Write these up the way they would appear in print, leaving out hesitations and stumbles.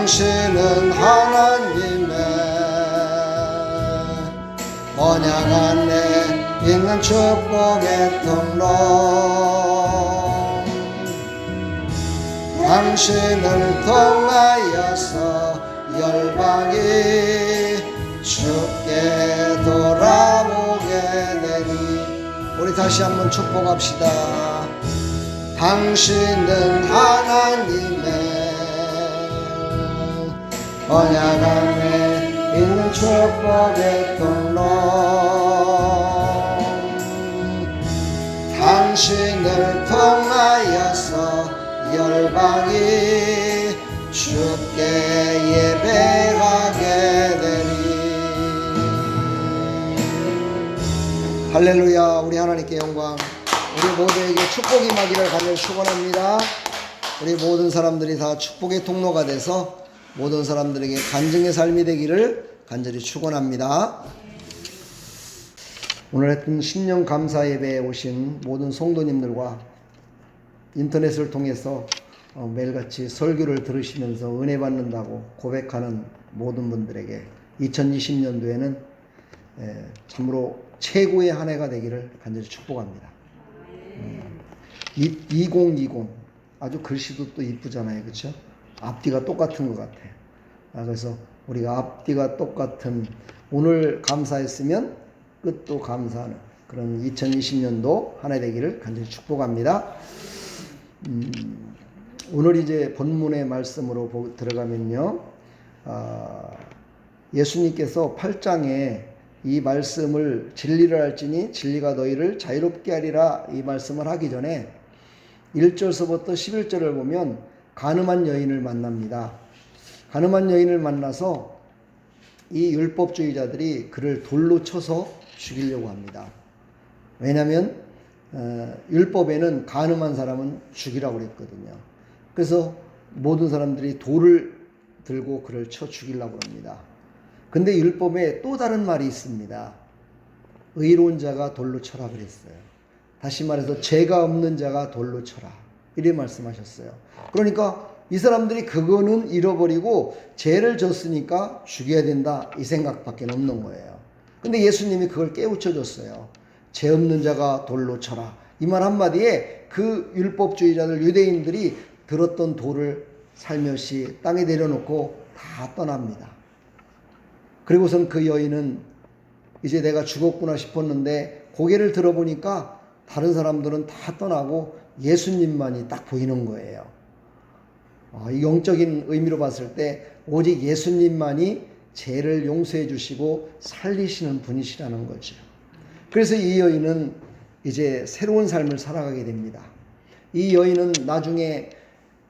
당신은 하나님의 언약 안에 있는 축복의 통로 당신을 통하여서 열방이 주께 돌아오게 되니 우리 다시 한번 축복합시다. 당신은 하나님의 언약 안에 있는 축복의 통로 당신을 통하여서 열방이 주께 예배하게 되니 할렐루야. 우리 하나님께 영광. 우리 모두에게 축복이 임하기를 간절히 축원합니다. 우리 모든 사람들이 다 축복의 통로가 돼서 모든 사람들에게 간증의 삶이 되기를 간절히 축원합니다. 오늘 했던 신년 감사 예배에 오신 모든 성도님들과 인터넷을 통해서 매일같이 설교를 들으시면서 은혜 받는다고 고백하는 모든 분들에게 2020년도에는 참으로 최고의 한 해가 되기를 간절히 축복합니다. 2020 아주 글씨도 또 이쁘잖아요, 그렇죠? 앞뒤가 똑같은 것 같아요. 그래서 우리가 앞뒤가 똑같은 오늘 감사했으면 끝도 감사하는 그런 2020년도 한 해 되기를 간절히 축복합니다. 오늘 이제 본문의 말씀으로 들어가면요, 예수님께서 8장에 이 말씀을 진리를 알지니 진리가 너희를 자유롭게 하리라 이 말씀을 하기 전에 1절서부터 11절을 보면 간음한 여인을 만납니다. 간음한 여인을 만나서 이 율법주의자들이 그를 돌로 쳐서 죽이려고 합니다. 왜냐하면 율법에는 간음한 사람은 죽이라고 그랬거든요. 그래서 모든 사람들이 돌을 들고 그를 쳐 죽이려고 합니다. 근데 율법에 또 다른 말이 있습니다. 의로운 자가 돌로 쳐라 그랬어요. 다시 말해서 죄가 없는 자가 돌로 쳐라 이렇게 말씀하셨어요. 그러니까 이 사람들이 그거는 잃어버리고 죄를 졌으니까 죽여야 된다 이 생각밖에 없는 거예요. 근데 예수님이 그걸 깨우쳐 줬어요. 죄 없는 자가 돌로 쳐라. 이 말 한마디에 그 율법주의자들 유대인들이 들었던 돌을 살며시 땅에 내려놓고 다 떠납니다. 그리고선 그 여인은 이제 내가 죽었구나 싶었는데 고개를 들어보니까 다른 사람들은 다 떠나고 예수님만이 딱 보이는 거예요. 이 영적인 의미로 봤을 때 오직 예수님만이 죄를 용서해 주시고 살리시는 분이시라는 거죠. 그래서 이 여인은 이제 새로운 삶을 살아가게 됩니다. 이 여인은 나중에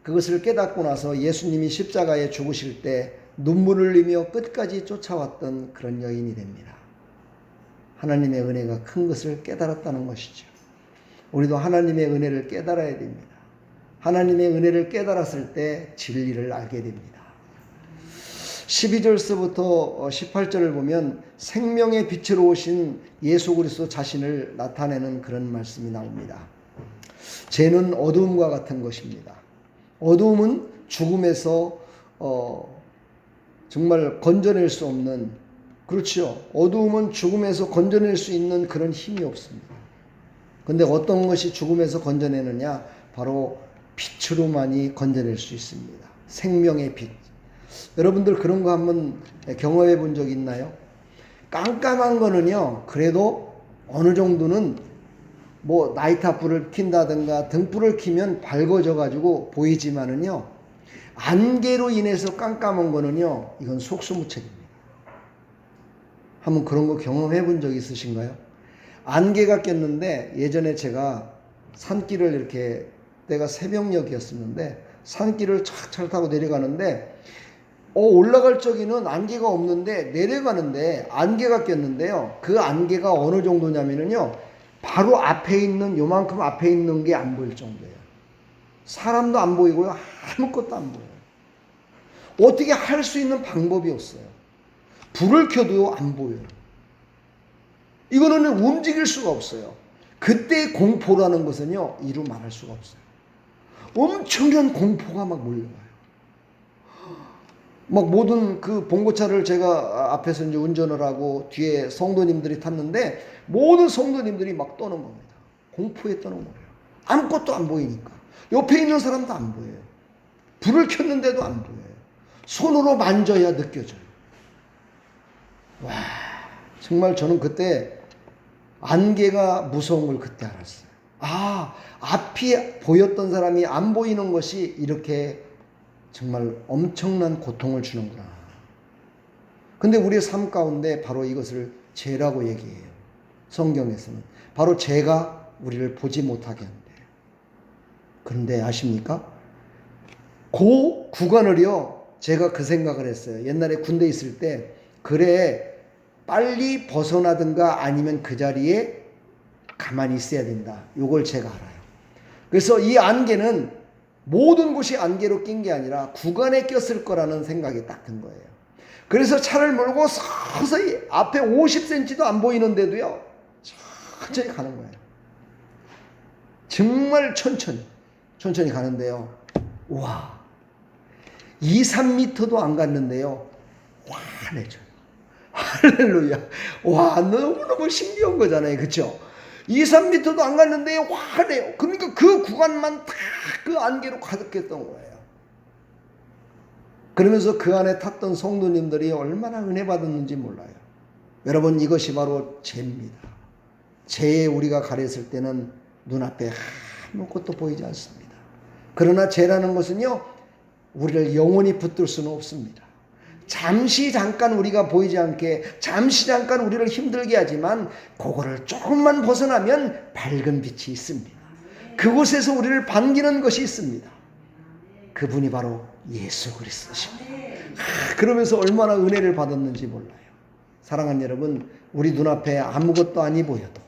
그것을 깨닫고 나서 예수님이 십자가에 죽으실 때 눈물을 흘리며 끝까지 쫓아왔던 그런 여인이 됩니다. 하나님의 은혜가 큰 것을 깨달았다는 것이죠. 우리도 하나님의 은혜를 깨달아야 됩니다. 하나님의 은혜를 깨달았을 때 진리를 알게 됩니다. 12절서부터 18절을 보면 생명의 빛으로 오신 예수 그리스도 자신을 나타내는 그런 말씀이 나옵니다. 죄는 어두움과 같은 것입니다. 어두움은 죽음에서 정말 건져낼 수 없는, 그렇죠. 어두움은 죽음에서 건져낼 수 있는 그런 힘이 없습니다. 근데 어떤 것이 죽음에서 건져내느냐? 바로 빛으로만이 건져낼 수 있습니다. 생명의 빛. 여러분들 그런 거 한번 경험해 본 적 있나요? 깜깜한 거는요, 그래도 어느 정도는 뭐 나이트불을 킨다든가 등불을 켜면 밝아져 가지고 보이지만은요, 안개로 인해서 깜깜한 거는요, 이건 속수무책입니다. 한번 그런 거 경험해 본 적 있으신가요? 안개가 꼈는데 예전에 제가 산길을 이렇게, 때가 새벽녘이었었는데 산길을 착 타고 내려가는데 올라갈 적에는 안개가 없는데 내려가는데 안개가 꼈는데요. 그 안개가 어느 정도냐면요, 바로 앞에 있는, 요만큼 앞에 있는 게 안 보일 정도예요. 사람도 안 보이고요, 아무것도 안 보여요. 어떻게 할 수 있는 방법이 없어요. 불을 켜도 안 보여요. 이거는 움직일 수가 없어요. 그때의 공포라는 것은요, 이루 말할 수가 없어요. 엄청난 공포가 막 몰려와요. 막 모든 그 봉고차를 제가 앞에서 이제 운전을 하고 뒤에 성도님들이 탔는데 모든 성도님들이 막 떠는 겁니다. 공포에 떠는 거예요. 아무것도 안 보이니까. 옆에 있는 사람도 안 보여요. 불을 켰는데도 안 보여요. 손으로 만져야 느껴져요. 와, 정말 저는 그때 안개가 무서운 걸 그때 알았어요. 아, 앞이 보였던 사람이 안 보이는 것이 이렇게 정말 엄청난 고통을 주는구나. 근데 우리의 삶 가운데 바로 이것을 죄라고 얘기해요. 성경에서는. 바로 죄가 우리를 보지 못하게 한대요. 그런데 아십니까? 그 구간을요, 제가 그 생각을 했어요. 옛날에 군대 있을 때, 그래, 빨리 벗어나든가 아니면 그 자리에 가만히 있어야 된다. 요걸 제가 알아요. 그래서 이 안개는 모든 곳이 안개로 낀 게 아니라 구간에 꼈을 거라는 생각이 딱 든 거예요. 그래서 차를 몰고 서서히 앞에 50cm도 안 보이는데도요, 천천히 가는 거예요. 정말 천천히 가는데요. 와, 2, 3m도 안 갔는데요. 환해져요. 할렐루야. 와, 너무너무 신기한 거잖아요. 그쵸? 2, 3m도 안 갔는데 환해요. 그러니까 그 구간만 다 그 안개로 가득했던 거예요. 그러면서 그 안에 탔던 성도님들이 얼마나 은혜 받았는지 몰라요. 여러분, 이것이 바로 죄입니다. 죄에 우리가 가렸을 때는 눈앞에 아무것도 보이지 않습니다. 그러나 죄라는 것은요, 우리를 영원히 붙들 수는 없습니다. 잠시 잠깐 우리가 보이지 않게, 잠시 잠깐 우리를 힘들게 하지만 그거를 조금만 벗어나면 밝은 빛이 있습니다. 그곳에서 우리를 반기는 것이 있습니다. 그분이 바로 예수 그리스도십니다. 그러면서 얼마나 은혜를 받았는지 몰라요. 사랑하는 여러분, 우리 눈앞에 아무것도 아니 보여도,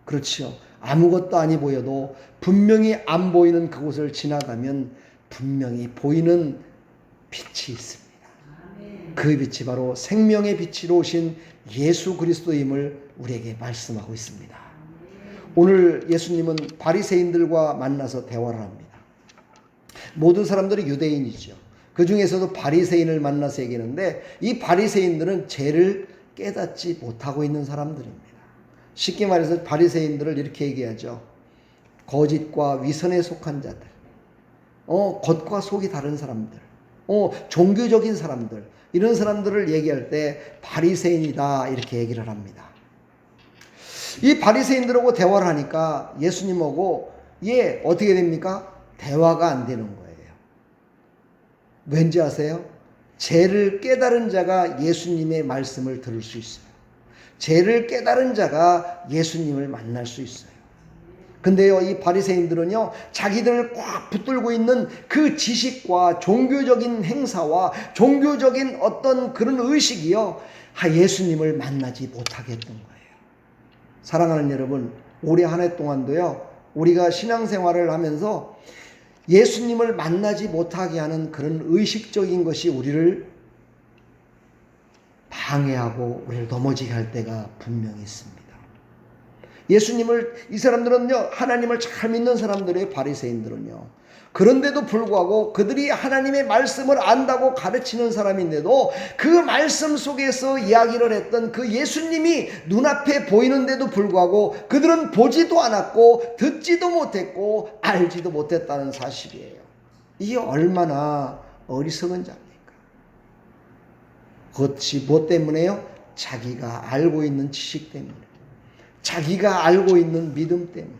그렇죠, 아무것도 아니 보여도 분명히 안 보이는 그곳을 지나가면 분명히 보이는 빛이 있습니다. 그 빛이 바로 생명의 빛으로 오신 예수 그리스도임을 우리에게 말씀하고 있습니다. 오늘 예수님은 바리새인들과 만나서 대화를 합니다. 모든 사람들이 유대인이죠. 그 중에서도 바리새인을 만나서 얘기하는데, 이 바리새인들은 죄를 깨닫지 못하고 있는 사람들입니다. 쉽게 말해서 바리새인들을 이렇게 얘기하죠. 거짓과 위선에 속한 자들, 겉과 속이 다른 사람들, 종교적인 사람들, 이런 사람들을 얘기할 때 바리새인이다 이렇게 얘기를 합니다. 이 바리새인들하고 대화를 하니까 예수님하고 어떻게 됩니까? 대화가 안 되는 거예요. 왠지 아세요? 죄를 깨달은 자가 예수님의 말씀을 들을 수 있어요. 죄를 깨달은 자가 예수님을 만날 수 있어요. 근데요, 이 바리새인들은요, 자기들을 꽉 붙들고 있는 그 지식과 종교적인 행사와 종교적인 어떤 그런 의식이요, 예수님을 만나지 못하게 했던 거예요. 사랑하는 여러분, 올해 한 해 동안도요, 우리가 신앙생활을 하면서 예수님을 만나지 못하게 하는 그런 의식적인 것이 우리를 방해하고 우리를 넘어지게 할 때가 분명히 있습니다. 예수님을, 이 사람들은요, 하나님을 잘 믿는 사람들의 바리새인들은요, 그런데도 불구하고 그들이 하나님의 말씀을 안다고 가르치는 사람인데도 그 말씀 속에서 이야기를 했던 그 예수님이 눈앞에 보이는데도 불구하고 그들은 보지도 않았고 듣지도 못했고 알지도 못했다는 사실이에요. 이게 얼마나 어리석은 자입니까? 그것이 무엇 때문에요? 자기가 알고 있는 지식 때문에, 자기가 알고 있는 믿음 때문에,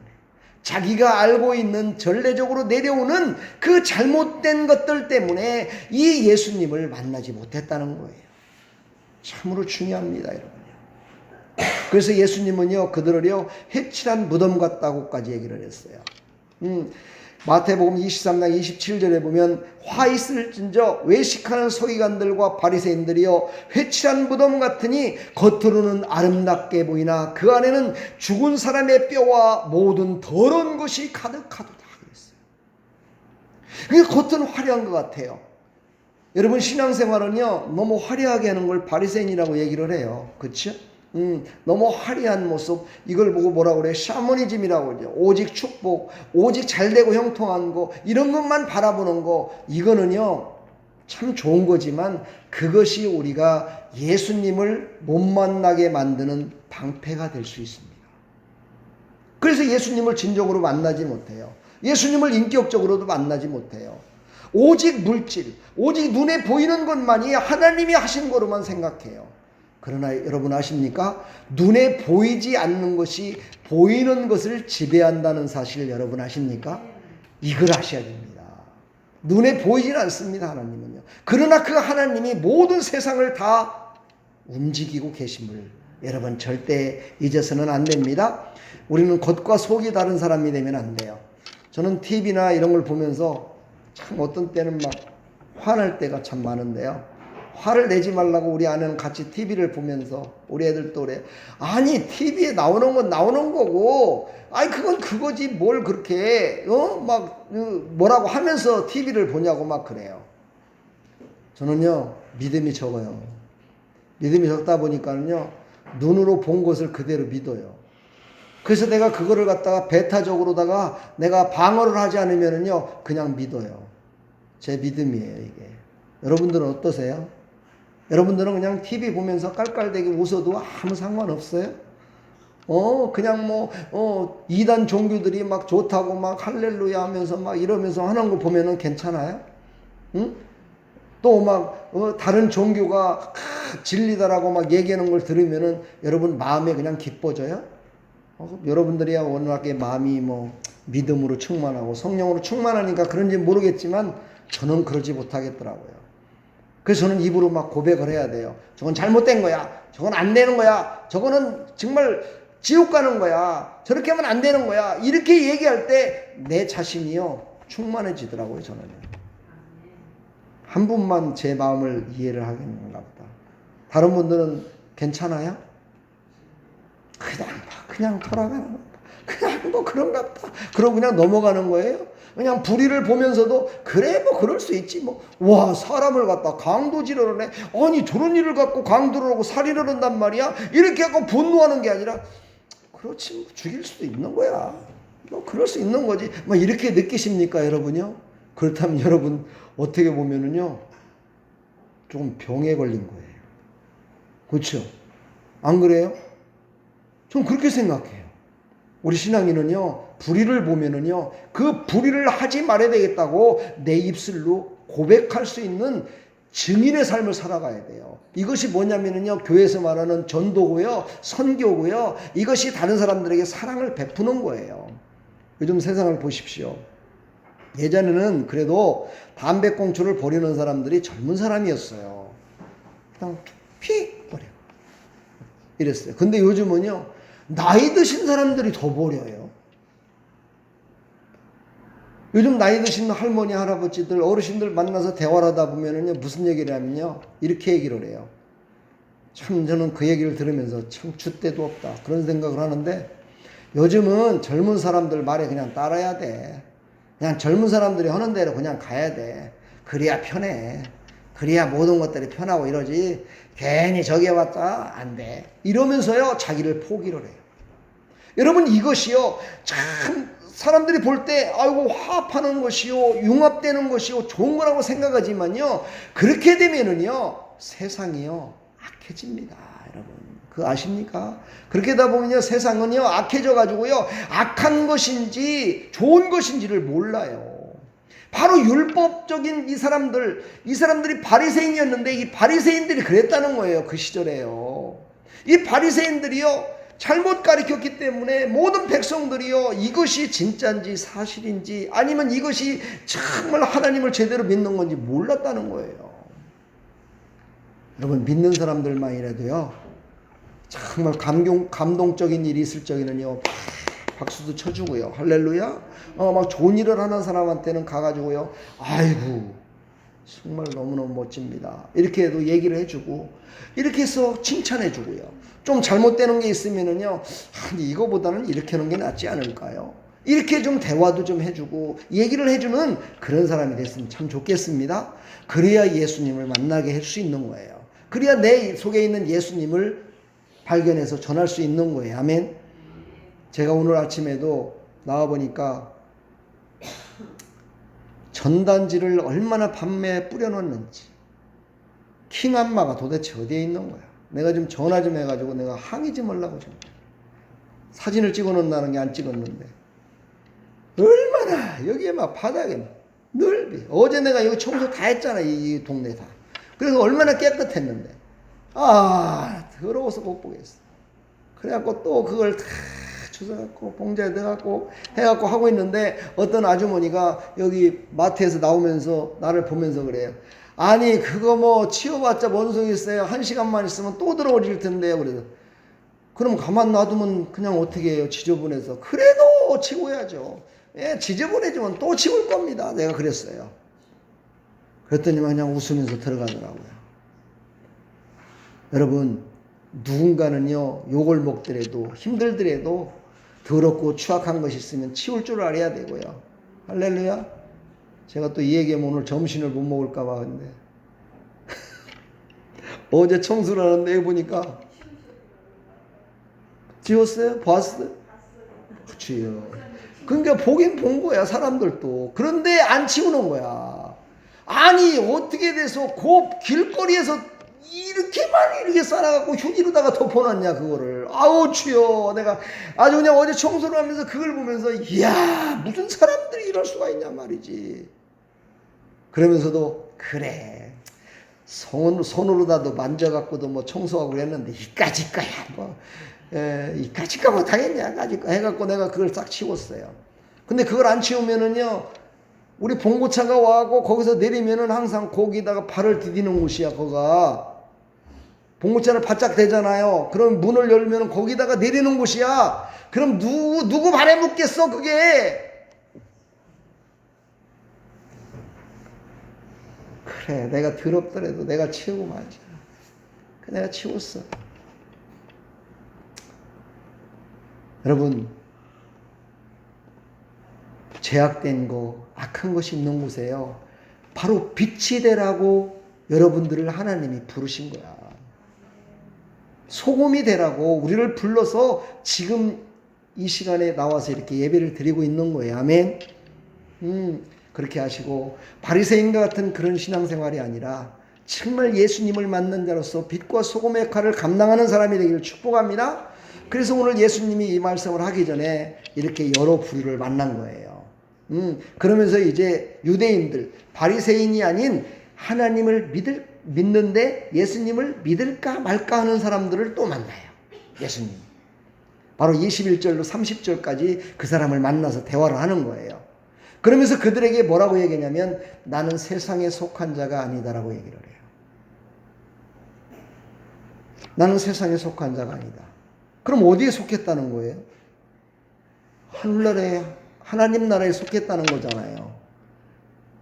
자기가 알고 있는 전례적으로 내려오는 그 잘못된 것들 때문에 이 예수님을 만나지 못했다는 거예요. 참으로 중요합니다, 여러분요. 그래서 예수님은요, 그들을요, 해칠한 무덤 같다고까지 얘기를 했어요. 마태복음 23장 27절에 보면, 화 있을진저 외식하는 서기관들과 바리새인들이여 회칠한 무덤 같으니 겉으로는 아름답게 보이나 그 안에는 죽은 사람의 뼈와 모든 더러운 것이 가득하도다 그랬어요. 그게 겉은 화려한 것 같아요. 여러분, 신앙생활은요, 너무 화려하게 하는 걸 바리새인이라고 얘기를 해요. 그렇죠? 너무 화려한 모습, 이걸 보고 뭐라고 그래요? 샤머니즘이라고 그러죠. 오직 축복, 오직 잘되고 형통한 거, 이런 것만 바라보는 거, 이거는요, 참 좋은 거지만 그것이 우리가 예수님을 못 만나게 만드는 방패가 될 수 있습니다. 그래서 예수님을 진정으로 만나지 못해요. 예수님을 인격적으로도 만나지 못해요. 오직 물질, 오직 눈에 보이는 것만이 하나님이 하신 거로만 생각해요. 그러나 여러분 아십니까? 눈에 보이지 않는 것이 보이는 것을 지배한다는 사실 여러분 아십니까? 이걸 아셔야 됩니다. 눈에 보이진 않습니다, 하나님은요. 그러나 그 하나님이 모든 세상을 다 움직이고 계심을 여러분 절대 잊어서는 안 됩니다. 우리는 겉과 속이 다른 사람이 되면 안 돼요. 저는 TV나 이런 걸 보면서 참 어떤 때는 막 화날 때가 참 많은데요. 화를 내지 말라고 우리 아내는 같이 TV를 보면서 우리 애들도 그래. 아니 TV에 나오는 건 나오는 거고 아니 그건 그거지 뭘 그렇게 막 뭐라고 하면서 TV를 보냐고 막 그래요. 저는요 믿음이 적어요. 믿음이 적다 보니까는요 눈으로 본 것을 그대로 믿어요. 그래서 내가 그거를 갖다가 배타적으로다가 내가 방어를 하지 않으면은요 그냥 믿어요. 제 믿음이에요 이게. 여러분들은 어떠세요? 여러분들은 그냥 TV 보면서 깔깔대기 웃어도 아무 상관없어요? 그냥 이단 종교들이 막 좋다고 막 할렐루야 하면서 막 이러면서 하는 거 보면은 괜찮아요? 응? 또 막, 다른 종교가 진리다라고 막 얘기하는 걸 들으면은 여러분 마음에 그냥 기뻐져요? 여러분들이야 워낙에 마음이 믿음으로 충만하고 성령으로 충만하니까 그런지 모르겠지만 저는 그러지 못하겠더라고요. 그래서 저는 입으로 막 고백을 해야 돼요. 저건 잘못된 거야. 저건 안 되는 거야. 저거는 정말 지옥 가는 거야. 저렇게 하면 안 되는 거야. 이렇게 얘기할 때 내 자신이요 충만해지더라고요. 저는 한 분만 제 마음을 이해를 하겠는가 보다. 다른 분들은 괜찮아요? 그냥 돌아가는 것 같다. 그냥 그런가 보다. 그러고 그냥 넘어가는 거예요. 그냥 불의를 보면서도 그래 그럴 수 있지 와 사람을 갖다 강도질을 해. 아니 저런 일을 갖고 강도를 하고 살인을 한단 말이야. 이렇게 하고 분노하는 게 아니라 그렇지 죽일 수도 있는 거야. 그럴 수 있는 거지. 이렇게 느끼십니까 여러분요? 그렇다면 여러분 어떻게 보면은요 조금 병에 걸린 거예요. 그렇죠? 안 그래요? 전 그렇게 생각해요. 우리 신앙인은요 불의를 보면은요 그 불의를 하지 말아야 되겠다고 내 입술로 고백할 수 있는 증인의 삶을 살아가야 돼요. 이것이 뭐냐면은요 교회에서 말하는 전도고요 선교고요 이것이 다른 사람들에게 사랑을 베푸는 거예요. 요즘 세상을 보십시오. 예전에는 그래도 담배꽁초를 버리는 사람들이 젊은 사람이었어요. 그냥 픽 버려 이랬어요. 근데 요즘은요 나이 드신 사람들이 더 버려요. 요즘 나이 드신 할머니 할아버지들 어르신들 만나서 대화를 하다 보면은요 무슨 얘기를 하면요 이렇게 얘기를 해요. 참 저는 그 얘기를 들으면서 참 줏대도 없다 그런 생각을 하는데 요즘은 젊은 사람들 말에 그냥 따라야 돼. 그냥 젊은 사람들이 하는 대로 그냥 가야 돼. 그래야 편해. 그래야 모든 것들이 편하고 이러지. 괜히 저기 해봤자 안 돼. 이러면서요 자기를 포기를 해요. 여러분 이것이요 참 사람들이 볼 때 아이고 화합하는 것이요 융합되는 것이요 좋은 거라고 생각하지만요 그렇게 되면은요 세상이요 악해집니다. 여러분 그거 아십니까? 그렇게 하다 보면요 세상은요 악해져 가지고요 악한 것인지 좋은 것인지를 몰라요. 바로 율법적인 이 사람들이 바리새인이었는데 이 바리새인들이 그랬다는 거예요. 그 시절에요. 이 바리새인들이요 잘못 가르쳤기 때문에 모든 백성들이요 이것이 진짜인지 사실인지 아니면 이것이 정말 하나님을 제대로 믿는 건지 몰랐다는 거예요. 여러분 믿는 사람들만이라도요 정말 감동적인 일이 있을 적에는요 박수도 쳐주고요 할렐루야 막 좋은 일을 하는 사람한테는 가가지고요 아이고 정말 너무너무 멋집니다 이렇게도 얘기를 해주고 이렇게 해서 칭찬해주고요 좀 잘못되는 게 있으면은요 아니 이거보다는 이렇게 하는 게 낫지 않을까요? 이렇게 좀 대화도 좀 해주고 얘기를 해주는 그런 사람이 됐으면 참 좋겠습니다. 그래야 예수님을 만나게 할 수 있는 거예요. 그래야 내 속에 있는 예수님을 발견해서 전할 수 있는 거예요. 아멘. 제가 오늘 아침에도 나와보니까 전단지를 얼마나 밤에 뿌려놓는지. 킹한마가 도대체 어디에 있는 거야? 내가 좀 전화 좀 해가지고 내가 항의 좀 하려고 좀. 사진을 찍어 놓는다는 게 안 찍었는데. 얼마나 여기에 막 바닥에 넓이. 어제 내가 여기 청소 다 했잖아. 이 동네 다. 그래서 얼마나 깨끗했는데. 더러워서 못 보겠어. 그래갖고 또 그걸 다 주워갖고 봉지에 넣어갖고 해갖고 하고 있는데 어떤 아주머니가 여기 마트에서 나오면서 나를 보면서 그래요. 아니 그거 뭐 치워봤자 뭔 소용 있어요. 1시간만 있으면 또 들어오질 텐데요. 그래서 그럼 가만 놔두면 그냥 어떻게 해요. 지저분해서. 그래도 치워야죠. 예, 지저분해지면 또 치울 겁니다. 내가 그랬어요. 그랬더니 그냥 웃으면서 들어가더라고요. 여러분 누군가는요 욕을 먹더라도 힘들더라도 더럽고 추악한 것이 있으면 치울 줄 알아야 되고요. 할렐루야. 제가 또 이 얘기하면 오늘 점심을 못 먹을까 봐 근데 어제 청소를 하는데 해보니까 지웠어요? 봤어요? 그치요. 그러니까 보긴 본 거야 사람들도. 그런데 안 치우는 거야. 아니 어떻게 돼서 그 길거리에서 이렇게 쌓아갖고 휴지로다가 덮어놨냐 그거를. 아우 주여. 내가 아주 그냥 어제 청소를 하면서 그걸 보면서 이야 무슨 사람들이 이럴 수가 있냐 말이지. 그러면서도 그래 손으로다도 만져갖고도 뭐 청소하고 그랬는데 이까짓 거야 뭐 이까짓 거 못하겠냐 까짓 거 해갖고 내가 그걸 싹 치웠어요. 근데 그걸 안 치우면은요 우리 봉고차가 와갖고 거기서 내리면은 항상 거기다가 발을 디디는 곳이야. 거가 봉고차를 바짝 대잖아요. 그럼 문을 열면 거기다가 내리는 곳이야. 그럼 누구 발에 묻겠어 그게. 그래 내가 더럽더라도 내가 치우고 말자. 내가 치웠어. 여러분 죄악된 거 악한 것이 있는 곳에요 바로 빛이 되라고 여러분들을 하나님이 부르신 거야. 소금이 되라고 우리를 불러서 지금 이 시간에 나와서 이렇게 예배를 드리고 있는 거예요. 아멘. 그렇게 하시고 바리새인과 같은 그런 신앙생활이 아니라 정말 예수님을 만난 자로서 빛과 소금의 역할을 감당하는 사람이 되기를 축복합니다. 그래서 오늘 예수님이 이 말씀을 하기 전에 이렇게 여러 부류를 만난 거예요. 그러면서 이제 유대인들 바리새인이 아닌 하나님을 믿는데 예수님을 믿을까 말까 하는 사람들을 또 만나요. 예수님 바로 21절로 30절까지 그 사람을 만나서 대화를 하는 거예요. 그러면서 그들에게 뭐라고 얘기하냐면 나는 세상에 속한 자가 아니다라고 얘기를 해요. 나는 세상에 속한 자가 아니다. 그럼 어디에 속했다는 거예요? 하늘나라에 하나님 나라에 속했다는 거잖아요.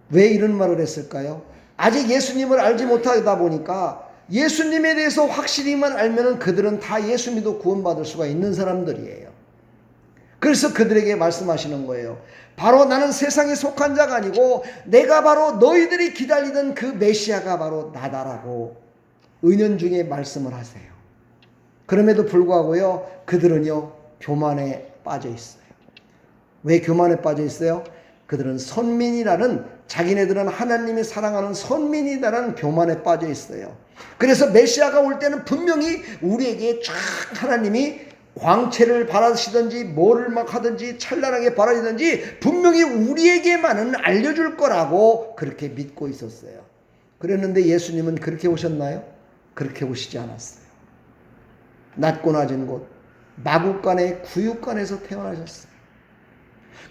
왜 이런 말을 했을까요? 아직 예수님을 알지 못하다 보니까 예수님에 대해서 확실히만 알면은 그들은 다 예수 믿어 구원받을 수가 있는 사람들이에요. 그래서 그들에게 말씀하시는 거예요. 바로 나는 세상에 속한 자가 아니고 내가 바로 너희들이 기다리던 그 메시아가 바로 나다라고 은연중에 말씀을 하세요. 그럼에도 불구하고요 그들은요 교만에 빠져 있어요. 왜 교만에 빠져 있어요? 그들은 선민이라는 자기네들은 하나님이 사랑하는 선민이다라는 교만에 빠져 있어요. 그래서 메시아가 올 때는 분명히 우리에게 쫙 하나님이 광채를 바라시든지 뭐를 막 하든지 찬란하게 바라시든지 분명히 우리에게만은 알려줄 거라고 그렇게 믿고 있었어요. 그랬는데 예수님은 그렇게 오셨나요? 그렇게 오시지 않았어요. 낮고 낮은 곳 마구간의 구육간에서 태어나셨어요.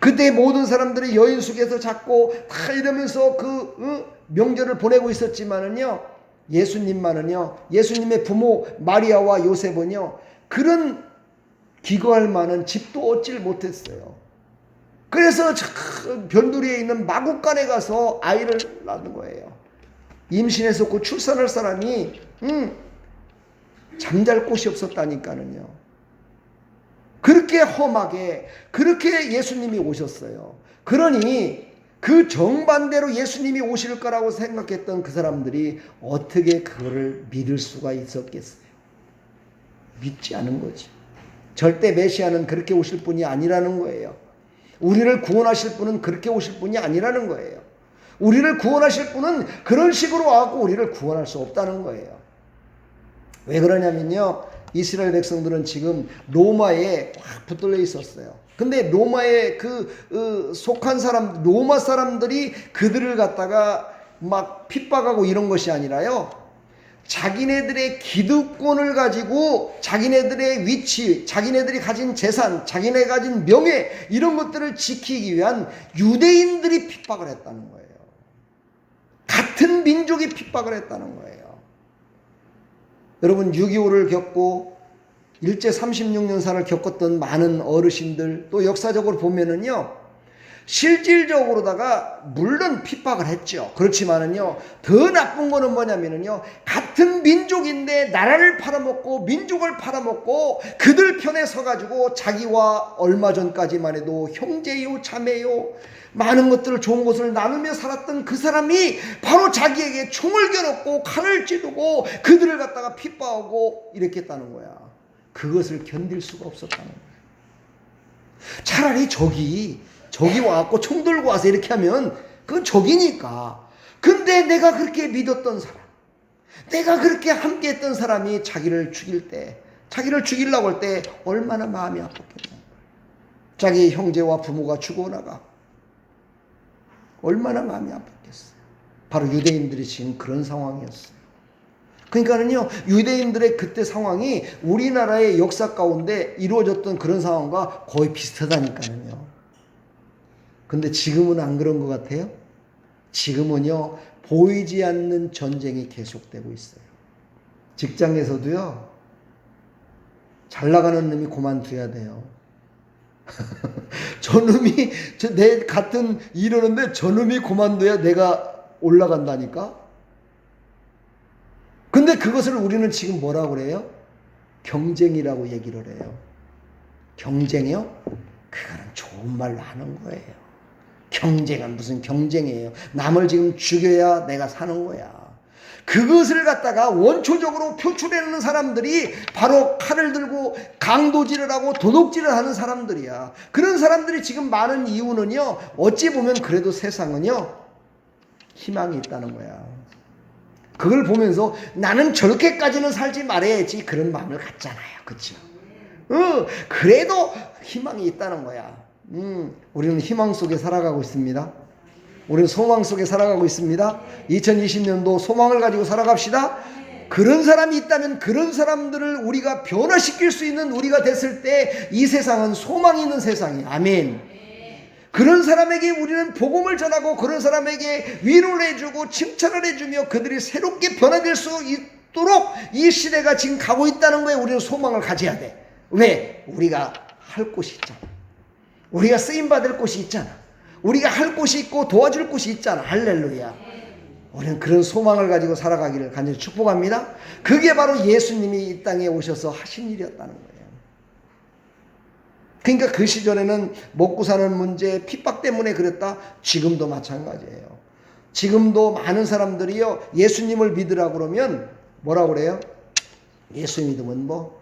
그때 모든 사람들이 여인숙에서 잡고 다 이러면서 명절을 보내고 있었지만은요 예수님만은요 예수님의 부모 마리아와 요셉은요 그런 기거할 만한 집도 얻질 못했어요. 그래서 변두리에 있는 마구간에 가서 아이를 낳은 거예요. 임신했었고 출산할 사람이 잠잘 곳이 없었다니까는요. 그렇게 험하게 그렇게 예수님이 오셨어요. 그러니 그 정반대로 예수님이 오실 거라고 생각했던 그 사람들이 어떻게 그거를 믿을 수가 있었겠어요? 믿지 않은 거지. 절대 메시아는 그렇게 오실 분이 아니라는 거예요. 우리를 구원하실 분은 그렇게 오실 분이 아니라는 거예요. 우리를 구원하실 분은 그런 식으로 와갖고 우리를 구원할 수 없다는 거예요. 왜 그러냐면요, 이스라엘 백성들은 지금 로마에 확 붙들려 있었어요. 근데 로마에 속한 사람, 로마 사람들이 그들을 갖다가 막 핍박하고 이런 것이 아니라요, 자기네들의 기득권을 가지고 자기네들의 위치, 자기네들이 가진 재산, 자기네가 가진 명예, 이런 것들을 지키기 위한 유대인들이 핍박을 했다는 거예요. 같은 민족이 핍박을 했다는 거예요. 여러분, 6.25를 겪고 일제 36년사를 겪었던 많은 어르신들, 또 역사적으로 보면은요, 실질적으로다가 물론 핍박을 했죠. 그렇지만은요, 더 나쁜 거는 뭐냐면은요, 같은 민족인데 나라를 팔아먹고 민족을 팔아먹고 그들 편에 서가지고 자기와 얼마 전까지만 해도 형제요 자매요 많은 것들을, 좋은 것을 나누며 살았던 그 사람이 바로 자기에게 총을 겨누고 칼을 찌르고 그들을 갖다가 핍박하고 이렇게 했다는 거야. 그것을 견딜 수가 없었다는 거야. 차라리 적이 와갖고 총 들고 와서 이렇게 하면 그건 적이니까. 근데 내가 그렇게 믿었던 사람, 내가 그렇게 함께 했던 사람이 자기를 죽일 때, 자기를 죽이려고 할 때 얼마나 마음이 아팠겠냐. 자기 형제와 부모가 죽어나가 얼마나 마음이 아팠겠어요. 바로 유대인들이 지금 그런 상황이었어요. 그러니까는요, 유대인들의 그때 상황이 우리나라의 역사 가운데 이루어졌던 그런 상황과 거의 비슷하다니까요. 근데 지금은 안 그런 것 같아요. 지금은요, 보이지 않는 전쟁이 계속되고 있어요. 직장에서도요, 잘 나가는 놈이 그만둬야 돼요. 저 놈이 내 같은 이러는데 저 놈이 그만둬야 내가 올라간다니까. 근데 그것을 우리는 지금 뭐라고 그래요? 경쟁이라고 얘기를 해요. 경쟁이요? 그거는 좋은 말로 하는 거예요. 경쟁은 무슨 경쟁이에요. 남을 지금 죽여야 내가 사는 거야. 그것을 갖다가 원초적으로 표출해내는 사람들이 바로 칼을 들고 강도질을 하고 도둑질을 하는 사람들이야. 그런 사람들이 지금 많은 이유는요, 어찌 보면 그래도 세상은요, 희망이 있다는 거야. 그걸 보면서 나는 저렇게까지는 살지 말아야지, 그런 마음을 갖잖아요. 그렇죠? 그래도 희망이 있다는 거야. 우리는 희망 속에 살아가고 있습니다. 우리는 소망 속에 살아가고 있습니다. 2020년도 소망을 가지고 살아갑시다. 그런 사람이 있다면 그런 사람들을 우리가 변화시킬 수 있는 우리가 됐을 때 이 세상은 소망이 있는 세상이에요. 아멘. 그런 사람에게 우리는 복음을 전하고 그런 사람에게 위로를 해주고 칭찬을 해주며 그들이 새롭게 변화될 수 있도록 이 시대가 지금 가고 있다는 거에 우리는 소망을 가져야 돼. 왜? 우리가 할 곳이 있잖아. 우리가 쓰임받을 곳이 있잖아. 우리가 할 곳이 있고 도와줄 곳이 있잖아. 할렐루야. 우리는 그런 소망을 가지고 살아가기를 간절히 축복합니다. 그게 바로 예수님이 이 땅에 오셔서 하신 일이었다는 거예요. 그러니까 그 시절에는 먹고 사는 문제, 핍박 때문에 그랬다. 지금도 마찬가지예요. 지금도 많은 사람들이요, 예수님을 믿으라고 그러면 뭐라고 그래요? 예수 믿으면 뭐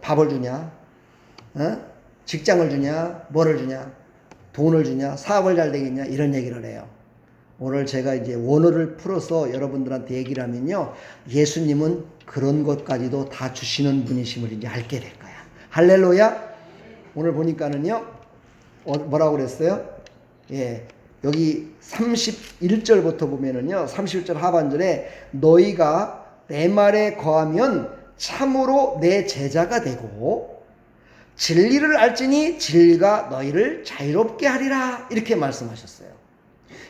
밥을 주냐, 직장을 주냐, 뭐를 주냐, 돈을 주냐, 사업을 잘 되겠냐, 이런 얘기를 해요. 오늘 제가 이제 원어를 풀어서 여러분들한테 얘기를 하면요, 예수님은 그런 것까지도 다 주시는 분이심을 이제 알게 될 거야. 할렐루야. 오늘 보니까는요, 뭐라고 그랬어요? 예, 여기 31절부터 보면은요, 31절 하반절에 너희가 내 말에 거하면 참으로 내 제자가 되고 진리를 알지니 진리가 너희를 자유롭게 하리라, 이렇게 말씀하셨어요.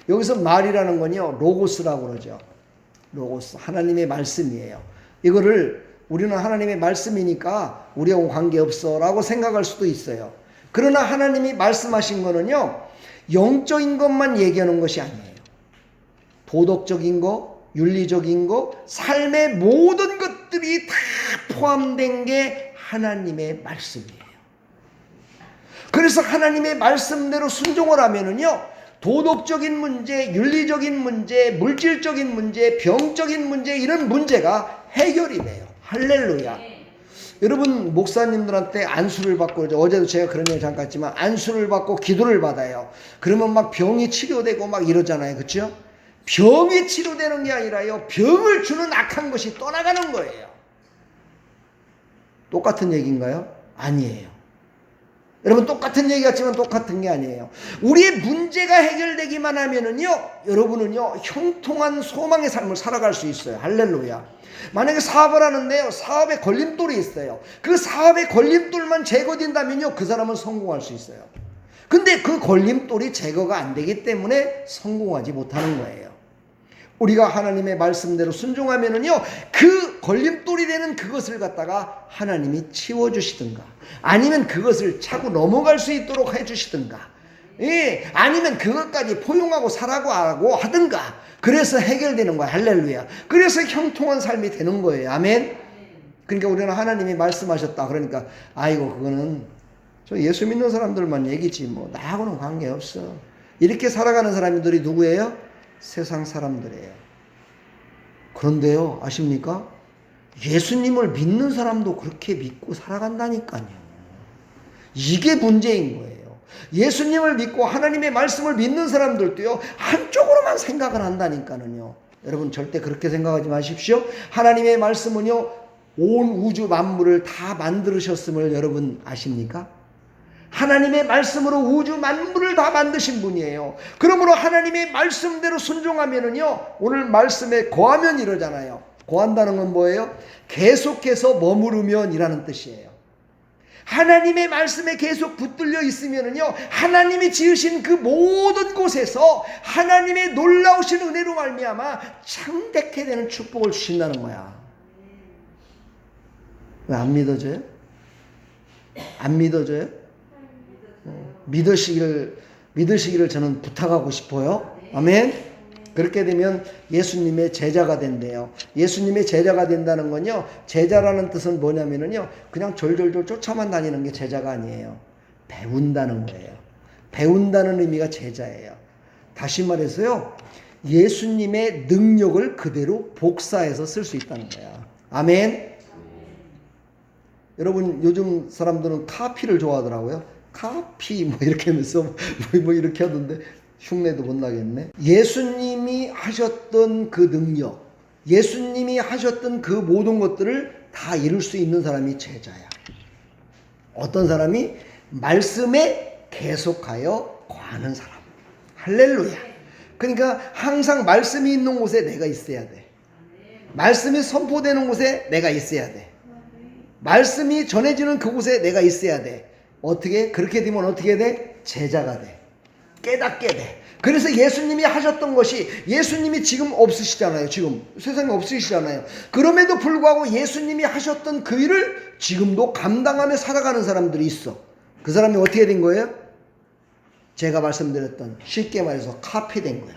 여기서 말이라는 건요, 로고스라고 그러죠. 로고스, 하나님의 말씀이에요. 이거를 우리는 하나님의 말씀이니까 우리하고 관계없어 라고 생각할 수도 있어요. 그러나 하나님이 말씀하신 거는요, 영적인 것만 얘기하는 것이 아니에요. 도덕적인 거, 윤리적인 거, 삶의 모든 것들이 다 포함된 게 하나님의 말씀이에요. 그래서 하나님의 말씀대로 순종을 하면은요, 도덕적인 문제, 윤리적인 문제, 물질적인 문제, 병적인 문제, 이런 문제가 해결이 돼요. 할렐루야. 여러분 목사님들한테 안수를 받고 어제도 제가 그런 얘기 잠깐 했지만 안수를 받고 기도를 받아요. 그러면 막 병이 치료되고 막 이러잖아요. 그렇죠? 병이 치료되는 게 아니라요. 병을 주는 악한 것이 떠나가는 거예요. 똑같은 얘기인가요? 아니에요. 여러분 똑같은 얘기 같지만 똑같은 게 아니에요. 우리의 문제가 해결되기만 하면은요, 여러분은요 형통한 소망의 삶을 살아갈 수 있어요. 할렐루야. 만약에 사업을 하는데요, 사업에 걸림돌이 있어요. 그 사업의 걸림돌만 제거된다면요, 그 사람은 성공할 수 있어요. 근데 그 걸림돌이 제거가 안 되기 때문에 성공하지 못하는 거예요. 우리가 하나님의 말씀대로 순종하면은요, 그 걸림돌이 되는 그것을 갖다가 하나님이 치워주시든가, 아니면 그것을 차고 넘어갈 수 있도록 해주시든가, 예, 아니면 그것까지 포용하고 살아가고 하든가, 그래서 해결되는 거야. 할렐루야. 그래서 형통한 삶이 되는 거예요. 아멘. 그러니까 우리는 하나님이 말씀하셨다 그러니까 아이고 그거는 저 예수 믿는 사람들만 얘기지 뭐 나하고는 관계없어. 이렇게 살아가는 사람들이 누구예요? 세상 사람들이에요. 그런데요, 아십니까? 예수님을 믿는 사람도 그렇게 믿고 살아간다니까요. 이게 문제인 거예요. 예수님을 믿고 하나님의 말씀을 믿는 사람들도요, 한쪽으로만 생각을 한다니까는요. 여러분 절대 그렇게 생각하지 마십시오. 하나님의 말씀은요, 온 우주 만물을 다 만드셨음을 여러분 아십니까? 하나님의 말씀으로 우주 만물을 다 만드신 분이에요. 그러므로 하나님의 말씀대로 순종하면은요, 오늘 말씀에 거하면 이러잖아요. 거한다는 건 뭐예요? 계속해서 머무르면 이라는 뜻이에요. 하나님의 말씀에 계속 붙들려 있으면은요, 하나님이 지으신 그 모든 곳에서 하나님의 놀라우신 은혜로 말미암아 창대케 되는 축복을 주신다는 거야. 왜 안 믿어져요? 안 믿어져요? 믿으시기를 저는 부탁하고 싶어요. 아멘. 그렇게 되면 예수님의 제자가 된대요. 예수님의 제자가 된다는 건요, 제자라는 뜻은 뭐냐면은요, 그냥 졸졸졸 쫓아만 다니는 게 제자가 아니에요. 배운다는 거예요. 배운다는 의미가 제자예요. 다시 말해서요, 예수님의 능력을 그대로 복사해서 쓸 수 있다는 거야. 아멘. 여러분 요즘 사람들은 카피를 좋아하더라고요. 카피 뭐 이렇게 하면서 뭐 이렇게 하던데 흉내도 못 나겠네. 예수님이 하셨던 그 능력, 예수님이 하셨던 그 모든 것들을 다 이룰 수 있는 사람이 제자야. 어떤 사람이? 말씀에 계속하여 거하는 사람. 할렐루야. 그러니까 항상 말씀이 있는 곳에 내가 있어야 돼. 말씀이 선포되는 곳에 내가 있어야 돼. 말씀이 전해지는 그곳에 내가 있어야 돼. 어떻게? 그렇게 되면 어떻게 돼? 제자가 돼. 깨닫게 돼. 그래서 예수님이 하셨던 것이, 예수님이 지금 없으시잖아요. 지금 세상에 없으시잖아요. 그럼에도 불구하고 예수님이 하셨던 그 일을 지금도 감당하며 살아가는 사람들이 있어. 그 사람이 어떻게 된 거예요? 제가 말씀드렸던, 쉽게 말해서 카피된 거야.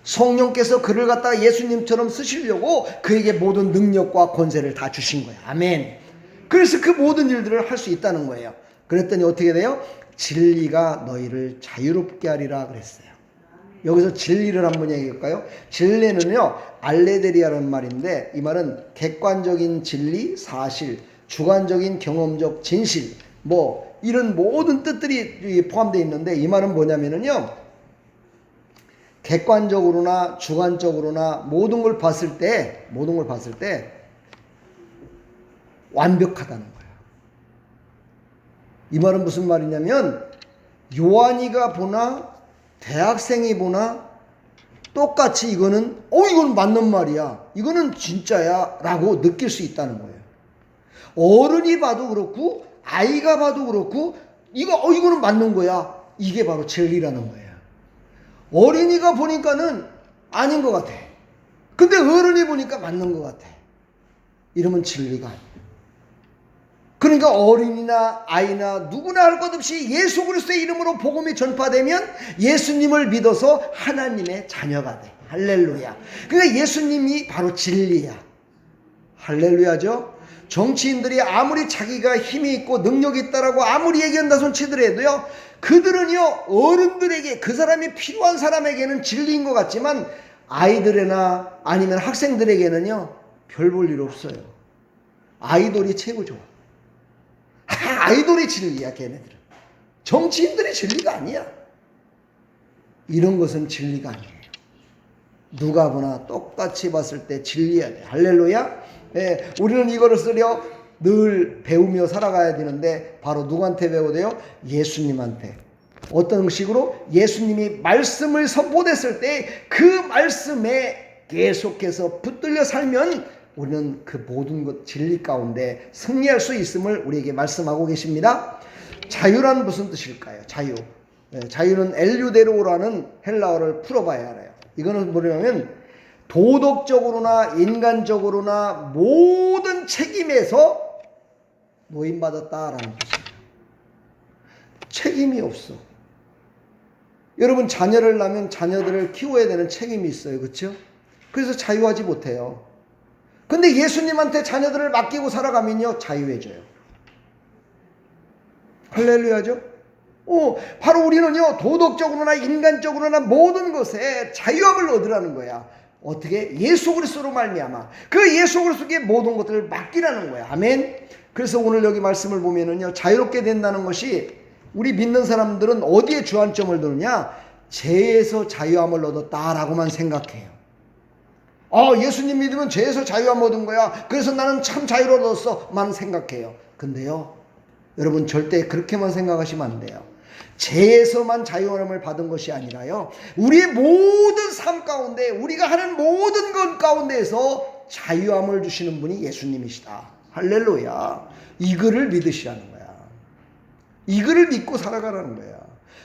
성령께서 그를 갖다가 예수님처럼 쓰시려고 그에게 모든 능력과 권세를 다 주신 거야. 아멘. 그래서 그 모든 일들을 할 수 있다는 거예요. 그랬더니 어떻게 돼요? 진리가 너희를 자유롭게 하리라 그랬어요. 여기서 진리를 한번 얘기할까요? 진리는요, 알레데리아라는 말인데, 이 말은 객관적인 진리, 사실, 주관적인 경험적 진실, 뭐 이런 모든 뜻들이 포함되어 있는데, 이 말은 뭐냐면은요, 객관적으로나 주관적으로나 모든 걸 봤을 때 완벽하다는 거예요. 이 말은 무슨 말이냐면, 요한이가 보나 대학생이 보나 똑같이 이거는 맞는 말이야, 이거는 진짜야 라고 느낄 수 있다는 거예요. 어른이 봐도 그렇고 아이가 봐도 그렇고 이거는 맞는 거야. 이게 바로 진리라는 거예요. 어린이가 보니까는 아닌 것 같아. 근데 어른이 보니까 맞는 것 같아. 이러면 진리가 아니에요. 그러니까 어린이나 아이나 누구나 할 것 없이 예수 그리스도의 이름으로 복음이 전파되면 예수님을 믿어서 하나님의 자녀가 돼. 할렐루야. 그러니까 예수님이 바로 진리야. 할렐루야죠. 정치인들이 아무리 자기가 힘이 있고 능력이 있다라고 아무리 얘기한다 손 치더라도요, 그들은요, 어른들에게, 그 사람이 필요한 사람에게는 진리인 것 같지만 아이들이나 아니면 학생들에게는요, 별 볼 일 없어요. 아이돌이 최고 좋아. 아이돌이 진리야, 걔네들은. 정치인들이 진리가 아니야. 이런 것은 진리가 아니에요. 누가 보나 똑같이 봤을 때 진리야 돼. 할렐루야. 예, 우리는 이거를 쓰려 늘 배우며 살아가야 되는데 바로 누구한테 배워야 돼요? 예수님한테. 어떤 식으로? 예수님이 말씀을 선포했을 때 그 말씀에 계속해서 붙들려 살면 우리는 그 모든 것 진리 가운데 승리할 수 있음을 우리에게 말씀하고 계십니다. 자유란 무슨 뜻일까요? 자유. 자유는 엘유데로라는 헬라어를 풀어봐야 알아요. 이거는 뭐냐면 도덕적으로나 인간적으로나 모든 책임에서 노임받았다라는 뜻이에요. 책임이 없어. 여러분 자녀를 낳으면 자녀들을 키워야 되는 책임이 있어요. 그렇죠? 그래서 자유하지 못해요. 근데 예수님한테 자녀들을 맡기고 살아가면요 자유해져요. 할렐루야죠? 바로 우리는요 도덕적으로나 인간적으로나 모든 것에 자유함을 얻으라는 거야. 어떻게? 예수 그리스도로 말미암아 그 예수 그리스도께 모든 것들을 맡기라는 거야. 아멘. 그래서 오늘 여기 말씀을 보면은요 자유롭게 된다는 것이 우리 믿는 사람들은 어디에 주안점을 두느냐? 죄에서 자유함을 얻었다라고만 생각해요. 예수님 믿으면 죄에서 자유함 얻은 거야. 그래서 나는 참 자유를 얻었어만 생각해요. 근데요 여러분 절대 그렇게만 생각하시면 안 돼요. 죄에서만 자유함을 받은 것이 아니라요 우리의 모든 삶 가운데 우리가 하는 모든 것 가운데에서 자유함을 주시는 분이 예수님이시다. 할렐루야. 이거를 믿으시라는 거야. 이거를 믿고 살아가라는 거야.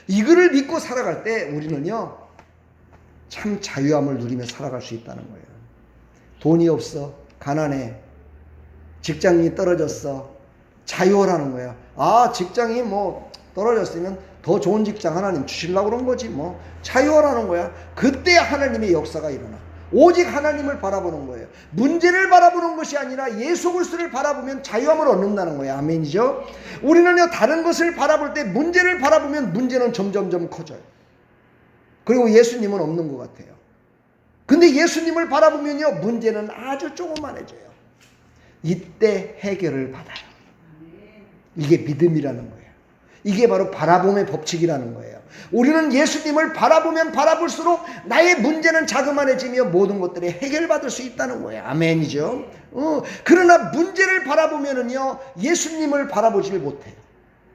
이거를 믿고 살아갈 때 우리는요 참 자유함을 누리며 살아갈 수 있다는 거예요. 돈이 없어, 가난해, 직장이 떨어졌어, 자유하라는 거야. 직장이 뭐 떨어졌으면 더 좋은 직장 하나님 주시려고 그런 거지 뭐. 자유하라는 거야. 그때 하나님의 역사가 일어나. 오직 하나님을 바라보는 거예요. 문제를 바라보는 것이 아니라 예수 그리스도를 바라보면 자유함을 얻는다는 거예요. 아멘이죠? 우리는요 다른 것을 바라볼 때 문제를 바라보면 문제는 점점점 커져요. 그리고 예수님은 없는 것 같아요. 근데 예수님을 바라보면요 문제는 아주 조그만해져요. 이때 해결을 받아요. 이게 믿음이라는 거예요. 이게 바로 바라봄의 법칙이라는 거예요. 우리는 예수님을 바라보면 바라볼수록 나의 문제는 자그만해지며 모든 것들이 해결받을 수 있다는 거예요. 아멘이죠. 그러나 문제를 바라보면은요 예수님을 바라보질 못해요.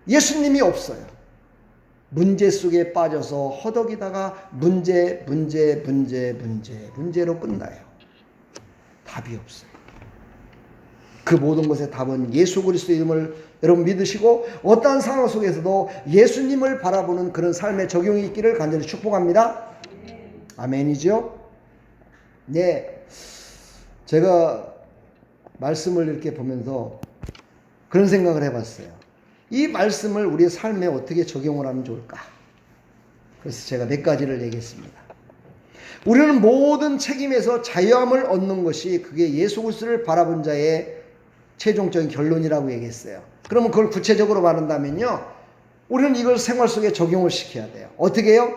예수님이 없어요. 문제 속에 빠져서 허덕이다가 문제로 끝나요. 답이 없어요. 그 모든 것의 답은 예수 그리스도의 이름을 여러분 믿으시고 어떠한 상황 속에서도 예수님을 바라보는 그런 삶의 적용이 있기를 간절히 축복합니다. 아멘이죠? 네, 제가 말씀을 이렇게 보면서 그런 생각을 해봤어요. 이 말씀을 우리의 삶에 어떻게 적용을 하면 좋을까? 그래서 제가 몇 가지를 얘기했습니다. 우리는 모든 책임에서 자유함을 얻는 것이 그게 예수 그리스도를 바라본 자의 최종적인 결론이라고 얘기했어요. 그러면 그걸 구체적으로 말한다면요 우리는 이걸 생활 속에 적용을 시켜야 돼요. 어떻게 해요?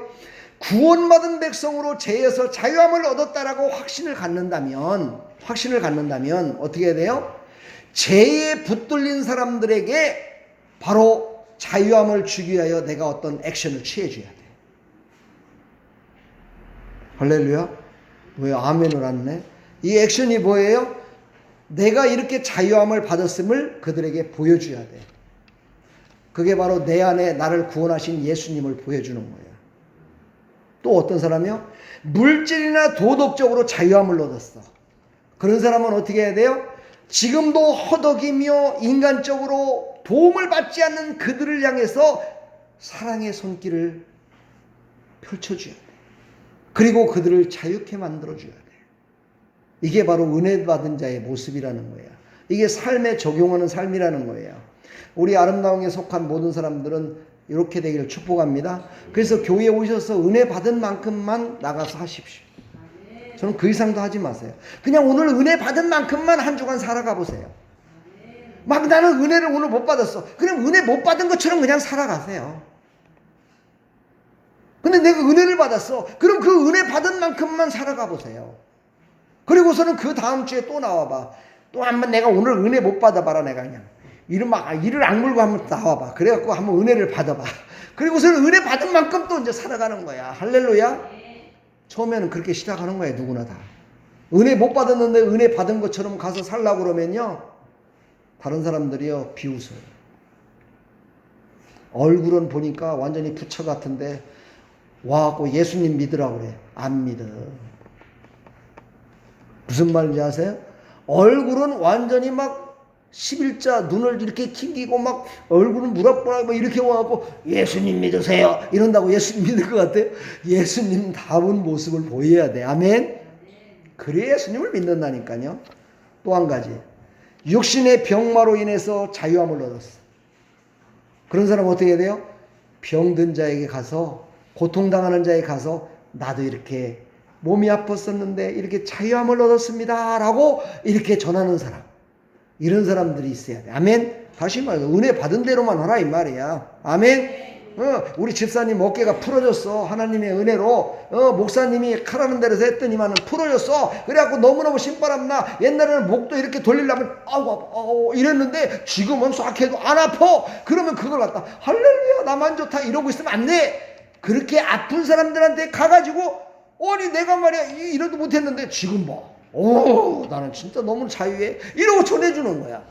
구원받은 백성으로 죄에서 자유함을 얻었다라고 확신을 갖는다면 어떻게 해야 돼요? 죄에 붙들린 사람들에게 바로 자유함을 주기 위하여 내가 어떤 액션을 취해줘야 돼. 할렐루야. 왜 아멘을 안 내? 이 액션이 뭐예요? 내가 이렇게 자유함을 받았음을 그들에게 보여줘야 돼. 그게 바로 내 안에 나를 구원하신 예수님을 보여주는 거예요. 또 어떤 사람이요? 물질이나 도덕적으로 자유함을 얻었어. 그런 사람은 어떻게 해야 돼요? 지금도 허덕이며 인간적으로 도움을 받지 않는 그들을 향해서 사랑의 손길을 펼쳐줘야 돼. 그리고 그들을 자유케 만들어줘야 돼. 이게 바로 은혜 받은 자의 모습이라는 거예요. 이게 삶에 적용하는 삶이라는 거예요. 우리 아름다움에 속한 모든 사람들은 이렇게 되기를 축복합니다. 그래서 교회에 오셔서 은혜 받은 만큼만 나가서 하십시오. 저는 그 이상도 하지 마세요. 그냥 오늘 은혜 받은 만큼만 한 주간 살아가 보세요. 막 나는 은혜를 오늘 못 받았어. 그럼 은혜 못 받은 것처럼 그냥 살아가세요. 근데 내가 은혜를 받았어. 그럼 그 은혜 받은 만큼만 살아가 보세요. 그리고서는 그 다음 주에 또 나와봐. 또 한번 내가 오늘 은혜 못 받아봐라. 내가 그냥 이를 악물고 한번 나와봐. 그래갖고 한번 은혜를 받아봐. 그리고서는 은혜 받은 만큼 또 이제 살아가는 거야. 할렐루야. 처음에는 그렇게 시작하는 거야. 누구나 다. 은혜 못 받았는데 은혜 받은 것처럼 가서 살라고 그러면요, 다른 사람들이요 비웃어요. 얼굴은 보니까 완전히 부처 같은데 와갖고 예수님 믿으라고 그래. 안 믿어. 무슨 말인지 아세요? 얼굴은 완전히 막 11자 눈을 이렇게 튕기고 막 얼굴은 무럭무럭 막 이렇게 와갖고 예수님 믿으세요 이런다고 예수님 믿을 것 같아요? 예수님 다운 모습을 보여야 돼. 아멘. 그래야 예수님을 믿는다니까요. 또 한 가지, 육신의 병마로 인해서 자유함을 얻었어. 그런 사람은 어떻게 해야 돼요? 병든 자에게 가서, 고통당하는 자에게 가서, 나도 이렇게 몸이 아팠었는데 이렇게 자유함을 얻었습니다 라고 이렇게 전하는 사람, 이런 사람들이 있어야 돼. 아멘. 다시 말해서 은혜 받은 대로만 하라 이 말이야. 아멘. 우리 집사님 어깨가 풀어졌어. 하나님의 은혜로. 목사님이 하라는 대로 했더니만은 풀어졌어. 그래갖고 너무너무 신바람나. 옛날에는 목도 이렇게 돌리려면 아우 이랬는데 지금은 싹 해도 안 아파. 그러면 그걸 갖다 할렐루야 나만 좋다 이러고 있으면 안 돼. 그렇게 아픈 사람들한테 가가지고 아니 내가 말이야 이래도 못했는데 지금 봐. 나는 진짜 너무 자유해. 이러고 전해주는 거야.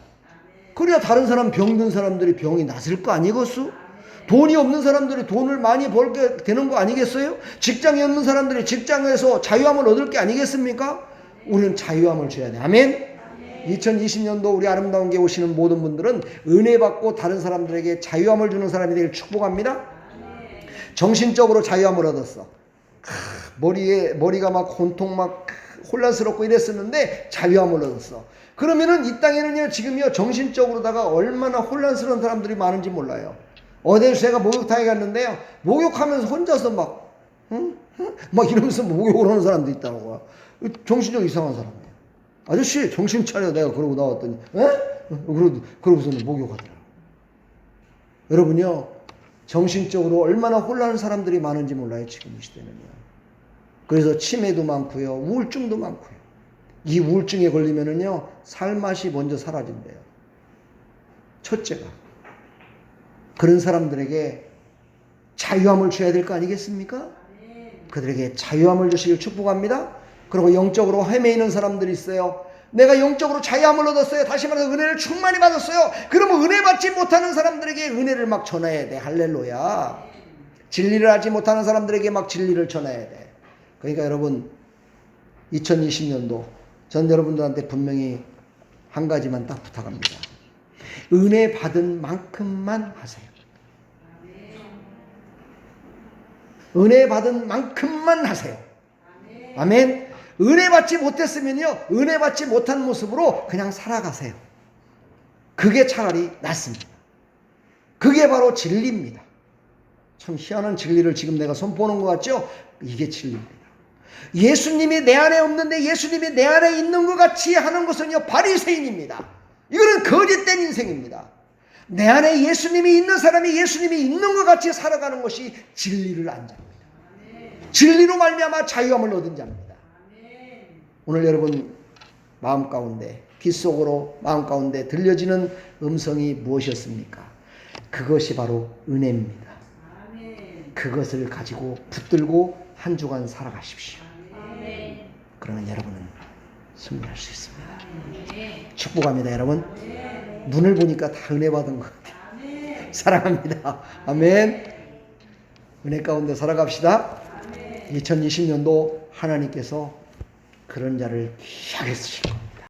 그래야 다른 사람 병든 사람들이 병이 낫을 거 아니겠어? 돈이 없는 사람들이 돈을 많이 벌게 되는 거 아니겠어요? 직장이 없는 사람들이 직장에서 자유함을 얻을 게 아니겠습니까? 우리는 자유함을 줘야 돼. 아멘. 2020년도 우리 아름다운 게 오시는 모든 분들은 은혜 받고 다른 사람들에게 자유함을 주는 사람이 되길 축복합니다. 정신적으로 자유함을 얻었어. 머리가 막 혼통 막 혼란스럽고 이랬었는데 자유함을 얻었어. 그러면은 이 땅에는요 지금요 정신적으로다가 얼마나 혼란스러운 사람들이 많은지 몰라요. 어제 제가 목욕탕에 갔는데요, 목욕하면서 혼자서 막 이러면서 목욕을 하는 사람도 있다고. 정신적 이상한 사람이에요. 아저씨 정신 차려 내가 그러고 나왔더니 그러고서는 목욕하더라고요. 여러분요 정신적으로 얼마나 혼란한 사람들이 많은지 몰라요 지금 이 시대는요. 그래서 치매도 많고요, 우울증도 많고요. 이 우울증에 걸리면은요 살맛이 먼저 사라진대요. 첫째가. 그런 사람들에게 자유함을 줘야 될 거 아니겠습니까? 그들에게 자유함을 주시길 축복합니다. 그리고 영적으로 헤매이는 사람들이 있어요. 내가 영적으로 자유함을 얻었어요. 다시 말해서 은혜를 충만히 받았어요. 그러면 은혜 받지 못하는 사람들에게 은혜를 막 전해야 돼. 할렐루야. 진리를 하지 못하는 사람들에게 막 진리를 전해야 돼. 그러니까 여러분 2020년도 전 여러분들한테 분명히 한 가지만 딱 부탁합니다. 은혜 받은 만큼만 하세요. 은혜 받은 만큼만 하세요. 아멘. 은혜 받지 못했으면요 은혜 받지 못한 모습으로 그냥 살아가세요. 그게 차라리 낫습니다. 그게 바로 진리입니다. 참 희한한 진리를 지금 내가 선포하는 것 같죠? 이게 진리입니다. 예수님이 내 안에 없는데 예수님이 내 안에 있는 것 같이 하는 것은요 바리새인입니다. 이거는 거짓된 인생입니다. 내 안에 예수님이 있는 사람이 예수님이 있는 것 같이 살아가는 것이 진리를 안 자입니다. 진리로 말미암아 자유함을 얻은 자입니다. 오늘 여러분 마음 가운데, 귀 속으로 마음 가운데 들려지는 음성이 무엇이었습니까? 그것이 바로 은혜입니다. 그것을 가지고 붙들고 한 주간 살아가십시오. 그러면 여러분은 승리할 수 있습니다. 축복합니다. 여러분 눈을 보니까 다 은혜 받은 것 같아요. 사랑합니다. 아멘. 은혜 가운데 살아갑시다. 2020년도 하나님께서 그런 자를 귀하게 쓰시고